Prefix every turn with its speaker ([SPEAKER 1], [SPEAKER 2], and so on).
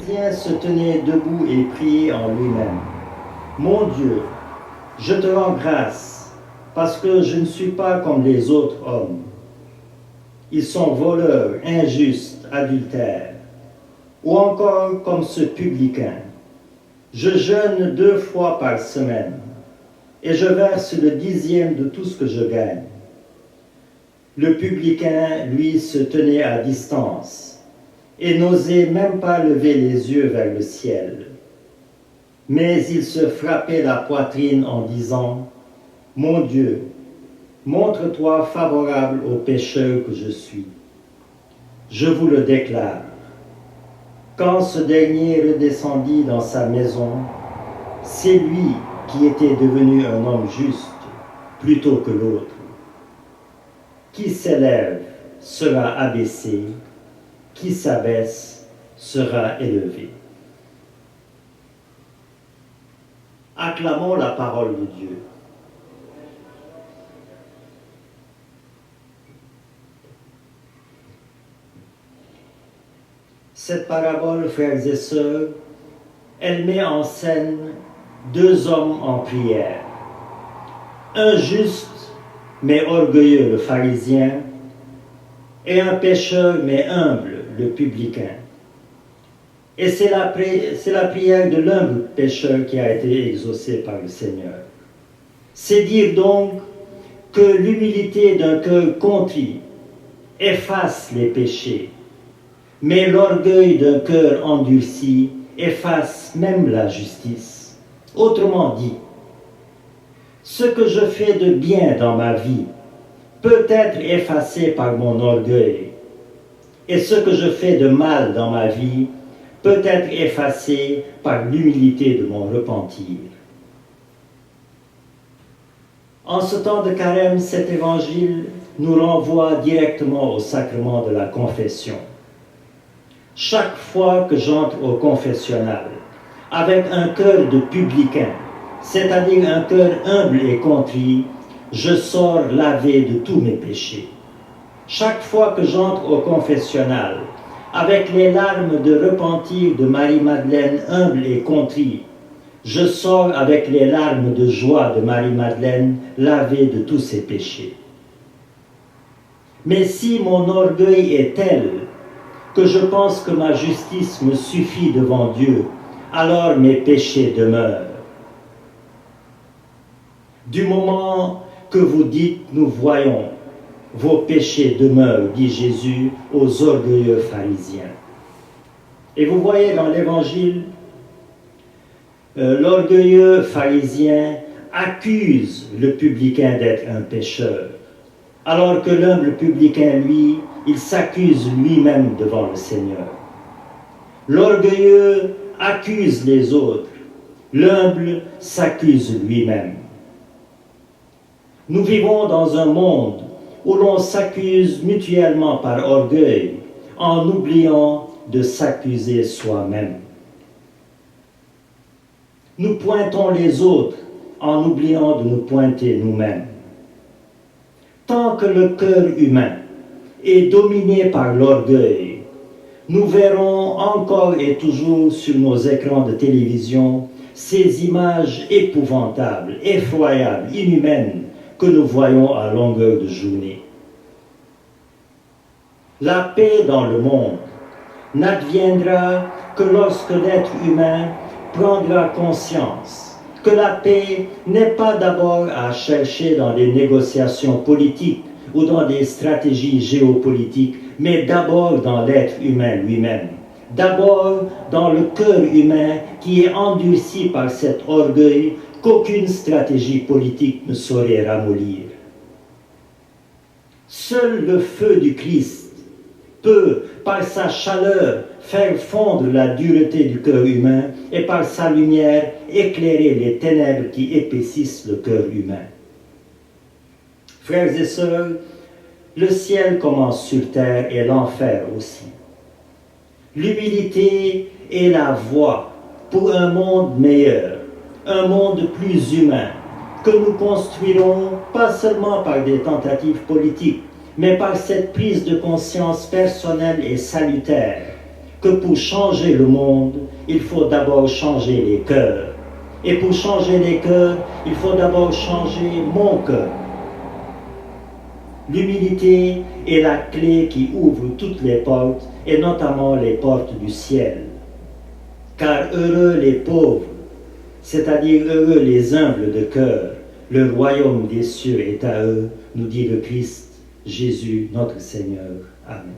[SPEAKER 1] pharisien se tenait debout et priait en lui-même. Mon Dieu, je te rends grâce parce que je ne suis pas comme les autres hommes. Ils sont voleurs, injustes, adultères, ou encore comme ce publicain. Je jeûne 2 fois par semaine et je verse le 10e de tout ce que je gagne. Le publicain, lui, se tenait à distance et n'osait même pas lever les yeux vers le ciel. Mais il se frappait la poitrine en disant « Mon Dieu, montre-toi favorable au pécheur que je suis. Je vous le déclare. » Quand ce dernier redescendit dans sa maison, c'est lui qui était devenu un homme juste plutôt que l'autre. Qui s'élève sera abaissé, qui s'abaisse sera élevé. Acclamons la parole de Dieu. Cette parabole, frères et sœurs, elle met en scène 2 hommes en prière. Un juste mais orgueilleux, le pharisien, et un pécheur mais humble, le publicain. Et c'est la prière de l'humble pécheur qui a été exaucée par le Seigneur. C'est dire donc que l'humilité d'un cœur contrit efface les péchés, mais l'orgueil d'un cœur endurci efface même la justice. Autrement dit, ce que je fais de bien dans ma vie peut être effacé par mon orgueil, et ce que je fais de mal dans ma vie peut être effacé par l'humilité de mon repentir. En ce temps de carême, cet évangile nous renvoie directement au sacrement de la confession. Chaque fois que j'entre au confessionnal avec un cœur de publicain, c'est-à-dire un cœur humble et contrit, je sors lavé de tous mes péchés. Chaque fois que j'entre au confessionnal avec les larmes de repentir de Marie-Madeleine humble et contrit, je sors avec les larmes de joie de Marie-Madeleine lavé de tous ses péchés. Mais si mon orgueil est tel que je pense que ma justice me suffit devant Dieu, alors mes péchés demeurent. Du moment que vous dites « nous voyons », vos péchés demeurent, dit Jésus aux orgueilleux pharisiens. Et vous voyez dans l'Évangile, l'orgueilleux pharisien accuse le publicain d'être un pécheur, alors que l'humble publicain, lui, il s'accuse lui-même devant le Seigneur. L'orgueilleux accuse les autres, l'humble s'accuse lui-même. Nous vivons dans un monde où l'on s'accuse mutuellement par orgueil, en oubliant de s'accuser soi-même. Nous pointons les autres en oubliant de nous pointer nous-mêmes. Tant que le cœur humain est dominé par l'orgueil, nous verrons encore et toujours sur nos écrans de télévision ces images épouvantables, effroyables, inhumaines que nous voyons à longueur de journée. La paix dans le monde n'adviendra que lorsque l'être humain prendra conscience que la paix n'est pas d'abord à chercher dans les négociations politiques ou dans des stratégies géopolitiques, mais d'abord dans l'être humain lui-même, d'abord dans le cœur humain qui est endurci par cet orgueil qu'aucune stratégie politique ne saurait ramollir. Seul le feu du Christ peut, par sa chaleur, faire fondre la dureté du cœur humain et par sa lumière éclairer les ténèbres qui épaississent le cœur humain. Frères et sœurs, le ciel commence sur terre et l'enfer aussi. L'humilité est la voie pour un monde meilleur, un monde plus humain, que nous construirons pas seulement par des tentatives politiques, mais par cette prise de conscience personnelle et salutaire que pour changer le monde, il faut d'abord changer les cœurs. Et pour changer les cœurs, il faut d'abord changer mon cœur. L'humilité est la clé qui ouvre toutes les portes, et notamment les portes du ciel. Car heureux les pauvres, c'est-à-dire heureux les humbles de cœur, le royaume des cieux est à eux, nous dit le Christ, Jésus notre Seigneur. Amen.